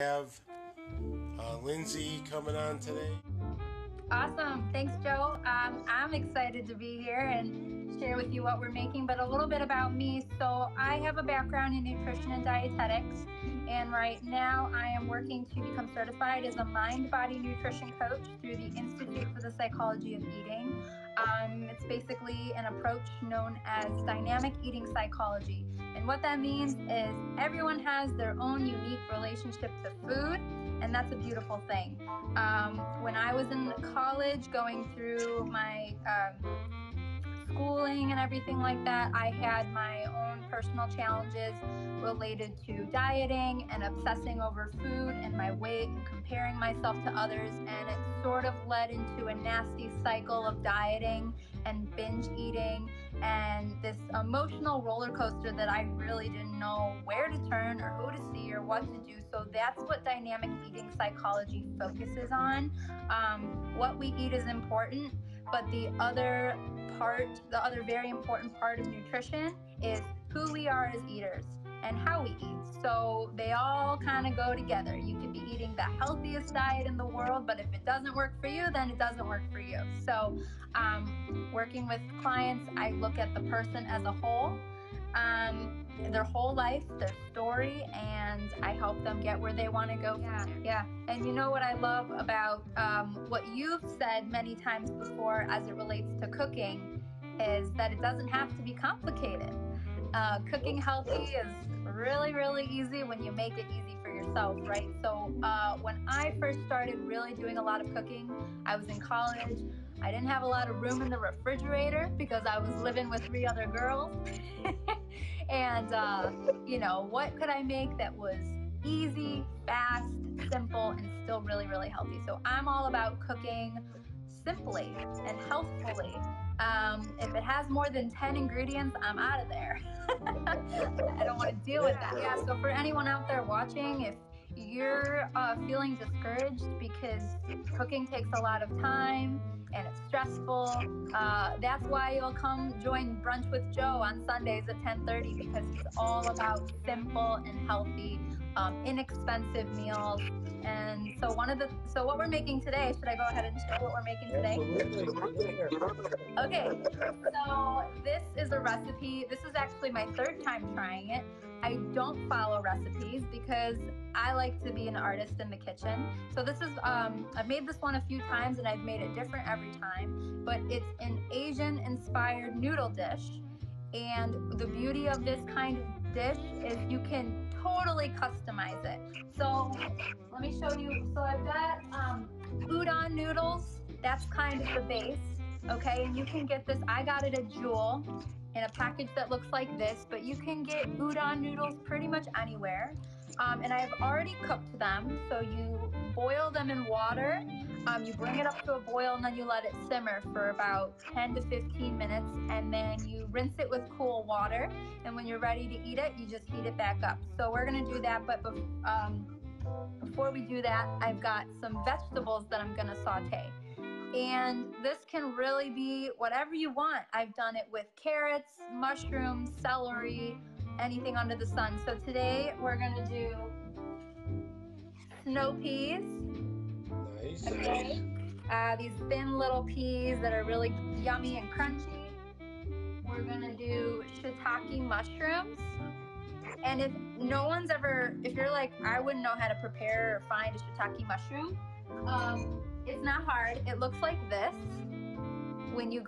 Have Lindsey coming on today. Awesome. Thanks, Joe. I'm excited to be here and share with you what we're making, but a little bit about me. So I have a background in nutrition and dietetics, and right now I am working to become certified as a mind-body nutrition coach through the Institute for the Psychology of Eating. It's basically an approach known as dynamic eating psychology. And what that means is everyone has their own unique relationship to food, and that's a beautiful thing. When I was in college going through my schooling and everything like that, I had my own personal challenges related to dieting and obsessing over food and my weight and comparing myself to others, and it sort of led into a nasty cycle of dieting and binge eating and this emotional roller coaster that I really didn't know where to turn or who to see or what to do. So that's what dynamic eating psychology focuses on. What we eat is important, but the other very important part of nutrition is who we are as eaters and how we eat. So they all kind of go together. You could be eating the healthiest diet in the world, but if it doesn't work for you, then it doesn't work for you. So working with clients, I look at the person as a whole, their whole life, their story, and I help them get where they want to go. Yeah. And you know what I love about what you've said many times before as it relates to cooking is that it doesn't have to be complicated. Cooking healthy is really, really easy when you make it easy for yourself, right? So when I first started really doing a lot of cooking, I was in college. I didn't have a lot of room in the refrigerator because I was living with 3 other girls. And, what could I make that was easy, fast, simple, and still really, really healthy? So I'm all about cooking simply and healthfully. If it has more than 10 ingredients, I'm out of there. I don't want to deal with that. Yeah, so for anyone out there watching, if you're feeling discouraged because cooking takes a lot of time and it's stressful, that's why you'll come join Brunch with Joe on Sundays at 10:30, because he's all about simple and healthy, inexpensive meals. And so what we're making today, should I go ahead and share what we're making today? Okay, so this is a recipe. This is actually my 3rd time trying it. I don't follow recipes because I like to be an artist in the kitchen. So this is, I've made this one a few times and I've made it different every time, but it's an Asian inspired noodle dish. And the beauty of this kind of dish is you can totally customize it. So let me show you. So I've got udon noodles. That's kind of the base. Okay, and you can get this, I got it at Jewel in a package that looks like this, but you can get udon noodles pretty much anywhere. And I've already cooked them, so you boil them in water, you bring it up to a boil, and then you let it simmer for about 10 to 15 minutes, and then you rinse it with cool water, and when you're ready to eat it, you just heat it back up. So we're going to do that, but before we do that, I've got some vegetables that I'm going to saute. And this can really be whatever you want. I've done it with carrots, mushrooms, celery, anything under the sun. So today we're going to do snow peas. Nice. Okay. These thin little peas that are really yummy and crunchy. We're going to do shiitake mushrooms. And if you're like, I wouldn't know how to prepare or find a shiitake mushroom, it's not hard. It looks like this when you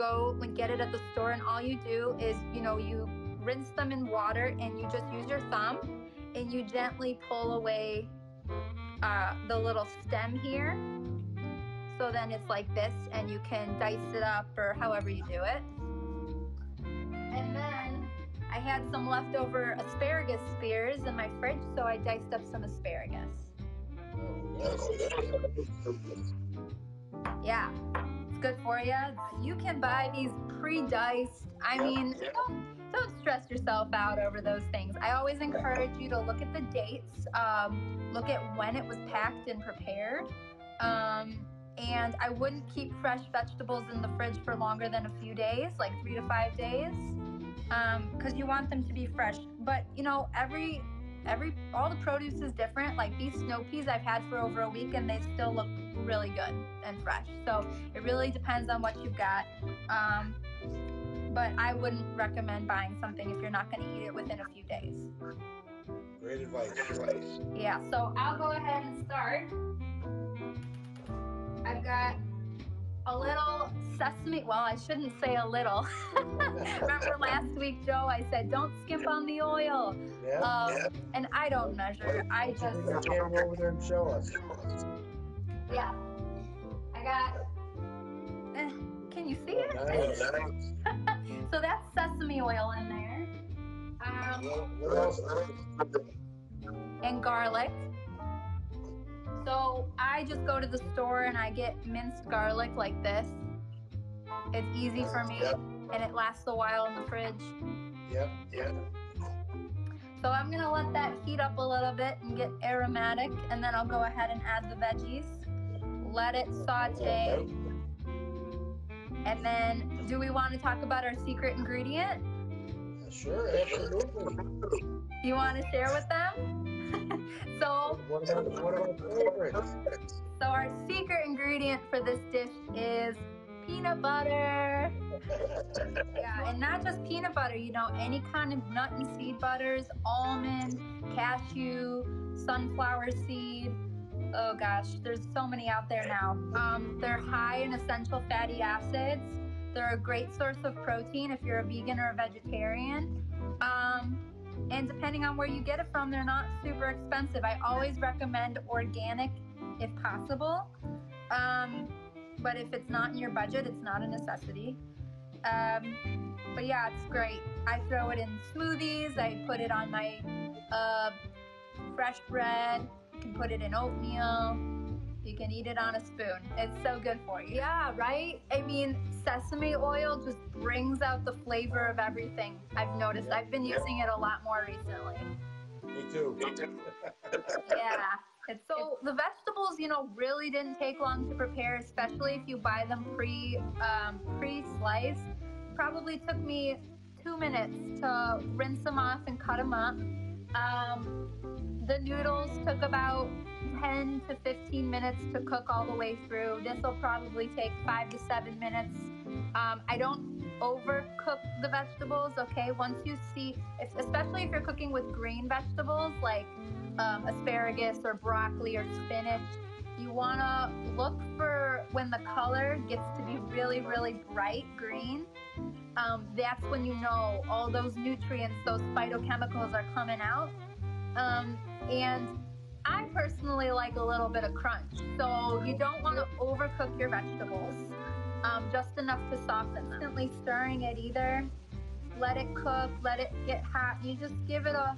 get it at the store, and all you do is, you rinse them in water and you just use your thumb and you gently pull away the little stem here. So then it's like this, and you can dice it up or however you do it. And then I had some leftover asparagus spears in my fridge, so I diced up some asparagus. Yeah, it's good for you. You can buy these pre-diced. I mean, don't stress yourself out over those things. I always encourage you to look at the dates, look at when it was packed and prepared. And I wouldn't keep fresh vegetables in the fridge for longer than a few days, like 3 to 5 days, because you want them to be fresh. But every all the produce is different. Like these snow peas I've had for over a week and they still look really good and fresh. So it really depends on what you've got. But I wouldn't recommend buying something if you're not going to eat it within a few days. Great advice. Yeah, so I'll go ahead and start. I've got a little sesame, well, I shouldn't say a little. Remember last week, Joe, I said, don't skimp on the oil. Yeah. And I don't measure. I just... Bring the camera over there and show us. Yeah. I got... can you see it? Nice. So that's sesame oil in there. What else? And garlic. So I just go to the store and I get minced garlic like this. It's easy for me, and it lasts a while in the fridge. Yep. So I'm gonna let that heat up a little bit and get aromatic, and then I'll go ahead and add the veggies. Let it saute. And then, do we want to talk about our secret ingredient? Sure, absolutely. You want to share with them? So, What are our favorites? So our secret ingredient for this dish is peanut butter. Yeah, and not just peanut butter, you know, any kind of nut and seed butters, almond, cashew, sunflower seed. Oh gosh, there's so many out there now. They're high in essential fatty acids. They're a great source of protein if you're a vegan or a vegetarian. And depending on where you get it from, they're not super expensive. I always recommend organic if possible. But if it's not in your budget, it's not a necessity. But yeah, it's great. I throw it in smoothies. I put it on my fresh bread. You can put it in oatmeal. You can eat it on a spoon. It's so good for you. Yeah, right? I mean, sesame oil just brings out the flavor of everything. I've noticed. I've been using it a lot more recently. Me too. Yeah. So the vegetables, you know, really didn't take long to prepare, especially if you buy them pre-sliced. Probably took me 2 minutes to rinse them off and cut them up. The noodles took about 10 to 15 minutes to cook all the way through. This will probably take 5 to 7 minutes. I don't overcook the vegetables, okay? Once you see, especially if you're cooking with green vegetables like asparagus or broccoli or spinach, you want to look for when the color gets to be really, really bright green. That's when you know all those nutrients, those phytochemicals are coming out. And I personally like a little bit of crunch, so you don't want to overcook your vegetables, just enough to soften. Constantly stirring it either. Let it cook, let it get hot. You just give it a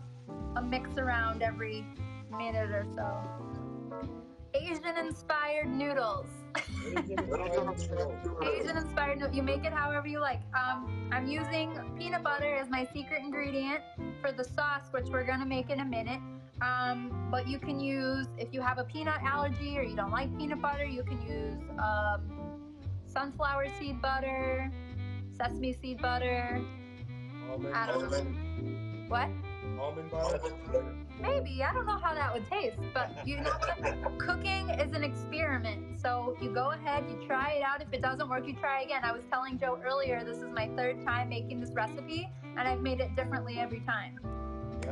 mix around every minute or so. Asian-inspired noodles. Asian-inspired noodles. You make it however you like. I'm using peanut butter as my secret ingredient for the sauce, which we're going to make in a minute. But you can use, if you have a peanut allergy or you don't like peanut butter, you can use sunflower seed butter, sesame seed butter. What? Almond butter? Maybe. I don't know how that would taste, but you know what? Cooking is an experiment. So you go ahead, you try it out. If it doesn't work, you try again. I was telling Joe earlier, this is my 3rd time making this recipe, and I've made it differently every time.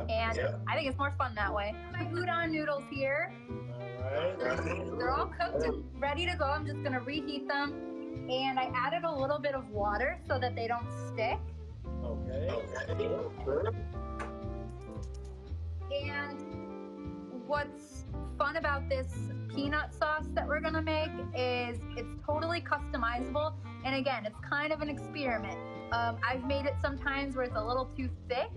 And I think it's more fun that way. My udon noodles here. All right. They're all cooked and ready to go. I'm just going to reheat them. And I added a little bit of water so that they don't stick. Okay. And what's fun about this peanut sauce that we're going to make is it's totally customizable. And again, it's kind of an experiment. I've made it sometimes where it's a little too thick.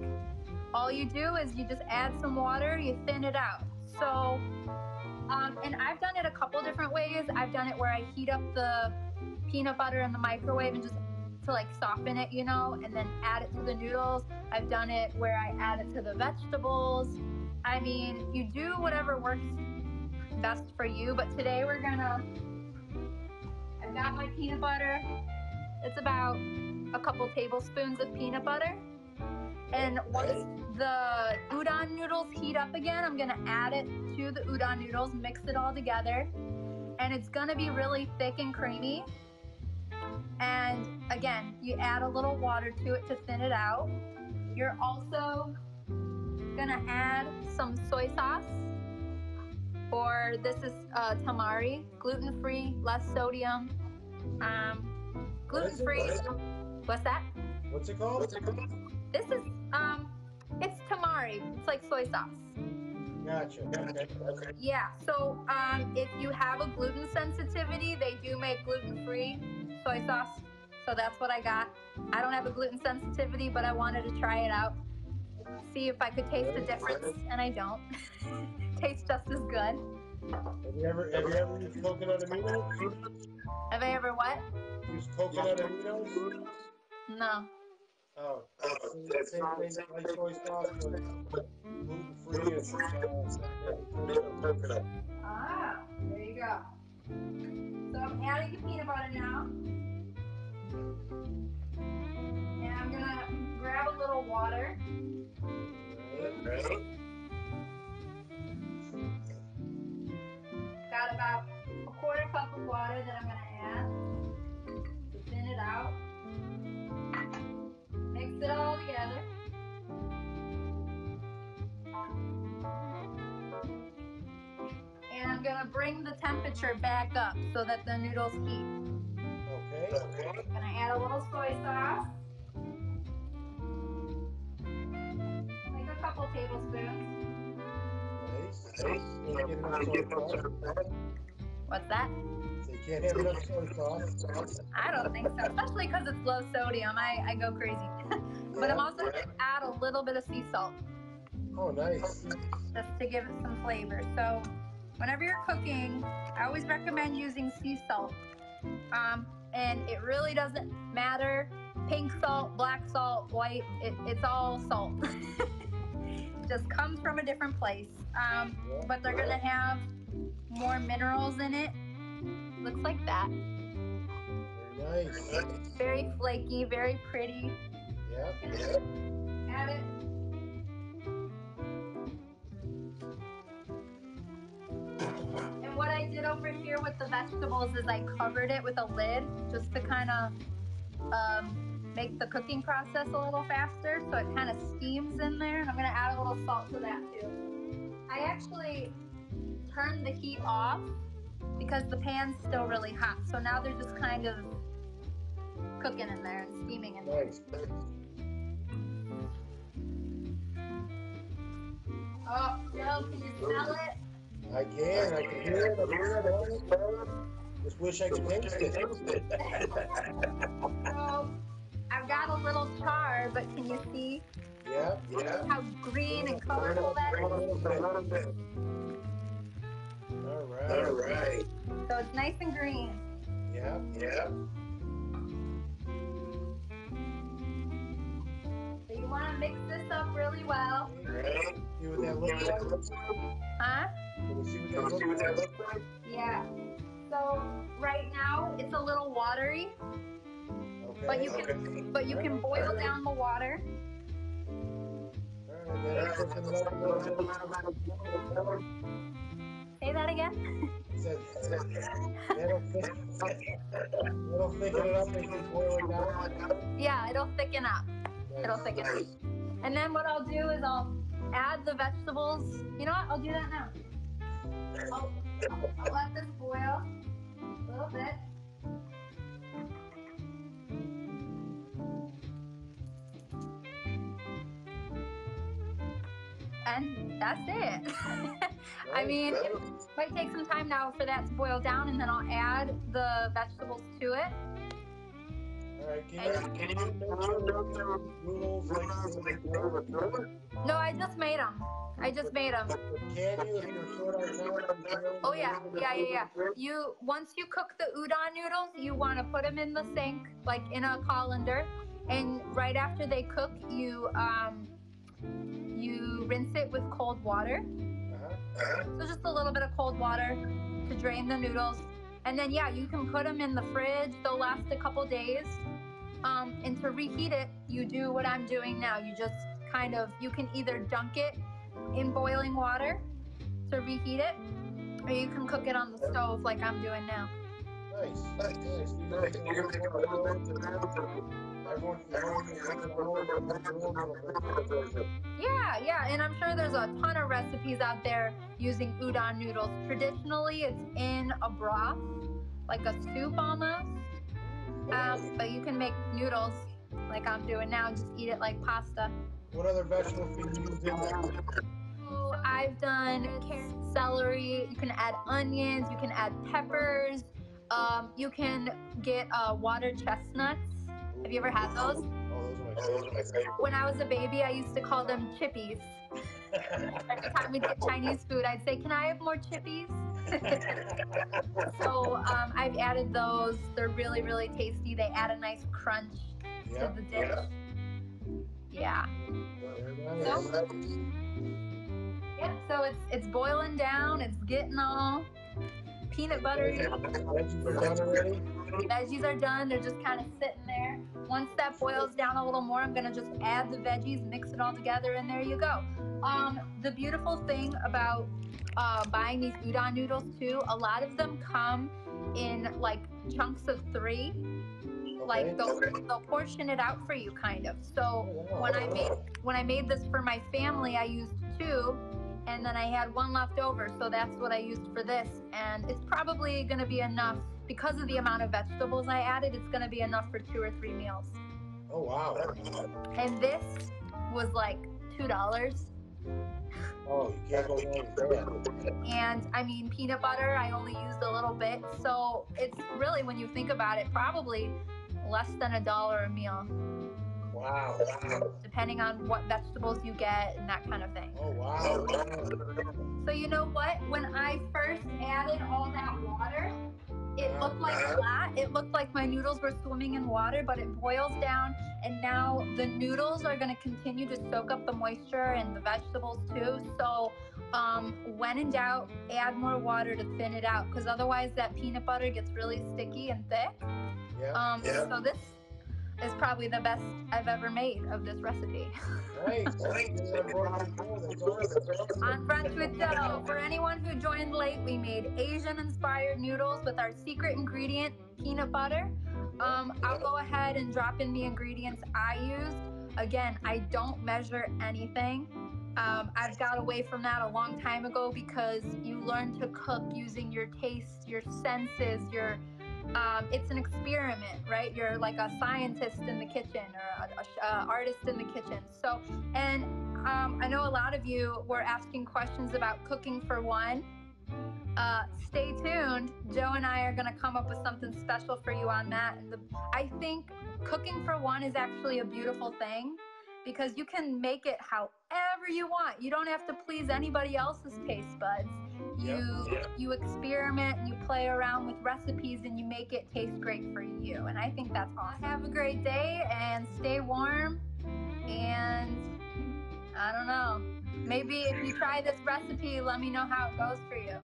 All you do is you just add some water, you thin it out. So, and I've done it a couple different ways. I've done it where I heat up the peanut butter in the microwave and just to like soften it, you know, and then add it to the noodles. I've done it where I add it to the vegetables. I mean, you do whatever works best for you, but today I've got my peanut butter. It's about a couple tablespoons of peanut butter. And once the udon noodles heat up again, I'm gonna add it to the udon noodles, mix it all together, and it's gonna be really thick and creamy. And again, you add a little water to it to thin it out. You're also gonna add some soy sauce, or this is tamari, gluten-free, less sodium, gluten-free. What's that? What's it called? This is it's tamari. It's like soy sauce. Gotcha. Okay. Yeah. So if you have a gluten sensitivity, they do make gluten-free soy sauce. So that's what I got. I don't have a gluten sensitivity, but I wanted to try it out, see if I could taste the difference, and I don't. Tastes just as good. Have you ever used coconut aminos? Have I ever what? Used coconut aminos? No. Oh, it's the same thing like soy sauce, but gluten-free and coconut. Ah, there you go. So I'm adding the peanut butter now. And I'm gonna grab a little water. Right. Got about a quarter cup of water that I'm gonna add to thin it out. Mix it all together. And I'm gonna bring the temperature back up so that the noodles heat. Okay. I'm gonna add a little soy sauce. Like a couple tablespoons. Nice. Can't get enough soy sauce. What's that? So you can't have enough soy sauce. I don't think so, especially because it's low sodium. I go crazy. But I'm also going to add a little bit of sea salt. Oh, nice. Just to give it some flavor. So whenever you're cooking, I always recommend using sea salt. And it really doesn't matter, pink salt, black salt, white, it's all salt. It just comes from a different place. But they're going to have more minerals in it. Looks like that. Very nice. Very flaky, very pretty. Yep. Add it. And what I did over here with the vegetables is I covered it with a lid just to kind of make the cooking process a little faster, so it kind of steams in there. And I'm going to add a little salt to that too. I actually turned the heat off because the pan's still really hot. So now they're just kind of cooking in there and steaming in there. Nice. Oh, Joe, can you smell it? I can hear it. Just wish I could taste it. So I've got a little char, but can you see Yeah. how green and colorful that is? All right. So it's nice and green. Yeah. So you want to mix this up really well. See what that looks like? Huh? Can we see what that looks like? Yeah. So right now it's a little watery, Okay. but you can boil down the water. All right, then I'm cooking it up a little bit. Say that again. That'll thicken it up as you boil it down. Yeah, it'll thicken up. It'll thicken up. And then what I'll do is I'll add the vegetables. You know what? I'll do that now. I'll let this boil a little bit. And that's it. I mean, it might take some time now for that to boil down, and then I'll add the vegetables to it. All right, can you make sure the noodles like No, I just made them. Can you, if you're short on time? Oh yeah. Once you cook the udon noodles, you want to put them in the sink, like in a colander, and right after they cook, you rinse it with cold water. So just a little bit of cold water to drain the noodles, and then you can put them in the fridge. They'll last a couple days. And to reheat it, you do what I'm doing now. You just kind of, you can either dunk it in boiling water to reheat it, or you can cook it on the stove like I'm doing now. Nice. Everyone can learn a whole version. Yeah, and I'm sure there's a ton of recipes out there using udon noodles. Traditionally, it's in a broth, like a soup almost. But you can make noodles like I'm doing now, just eat it like pasta. What other vegetables can you use in there? So I've done carrot, celery, you can add onions, you can add peppers, you can get water chestnuts. Have you ever had those? Oh, those are my favorite. When I was a baby, I used to call them chippies. Every time we'd get Chinese food, I'd say, "Can I have more chippies?" So I've added those. They're really, really tasty. They add a nice crunch to the dish. Yeah. So it's boiling down. It's getting all peanut buttery. Veggies are done already? Veggies are done. They're just kind of sitting there. Once that boils down a little more, I'm going to just add the veggies, mix it all together, and there you go. The beautiful thing about buying these udon noodles too, a lot of them come in like chunks of 3. Like they'll portion it out for you, kind of. So when I made this for my family, I used 2, and then I had 1 left over, so that's what I used for this. And it's probably going to be enough because of the amount of vegetables I added. It's going to be enough for 2 or 3 meals. Oh wow! And this was like $2. Oh, you can't go wrong with that. And I mean, peanut butter, I only used a little bit, so it's really, when you think about it, probably less than $1 a meal. Wow. Depending on what vegetables you get and that kind of thing. Oh wow. So you know what? When I first added all that water, it looked like flat. It looked like my noodles were swimming in water, but it boils down, and now the noodles are going to continue to soak up the moisture and the vegetables too. So when in doubt, add more water to thin it out, because otherwise that peanut butter gets really sticky and thick. So this is probably the best I've ever made of this recipe. Nice. On Brunch with Joe. For anyone who joined late, we made Asian-inspired noodles with our secret ingredient, peanut butter. I'll go ahead and drop in the ingredients I used. Again, I don't measure anything. I've got away from that a long time ago because you learn to cook using your taste, your senses, it's an experiment, right? You're like a scientist in the kitchen or an artist in the kitchen. So, and I know a lot of you were asking questions about cooking for one. Stay tuned. Joe and I are going to come up with something special for you on that. And I think cooking for one is actually a beautiful thing, because you can make it however you want. You don't have to please anybody else's taste buds. You experiment, and you play around with recipes, and you make it taste great for you. And I think that's awesome. Have a great day and stay warm. And I don't know, maybe if you try this recipe, let me know how it goes for you.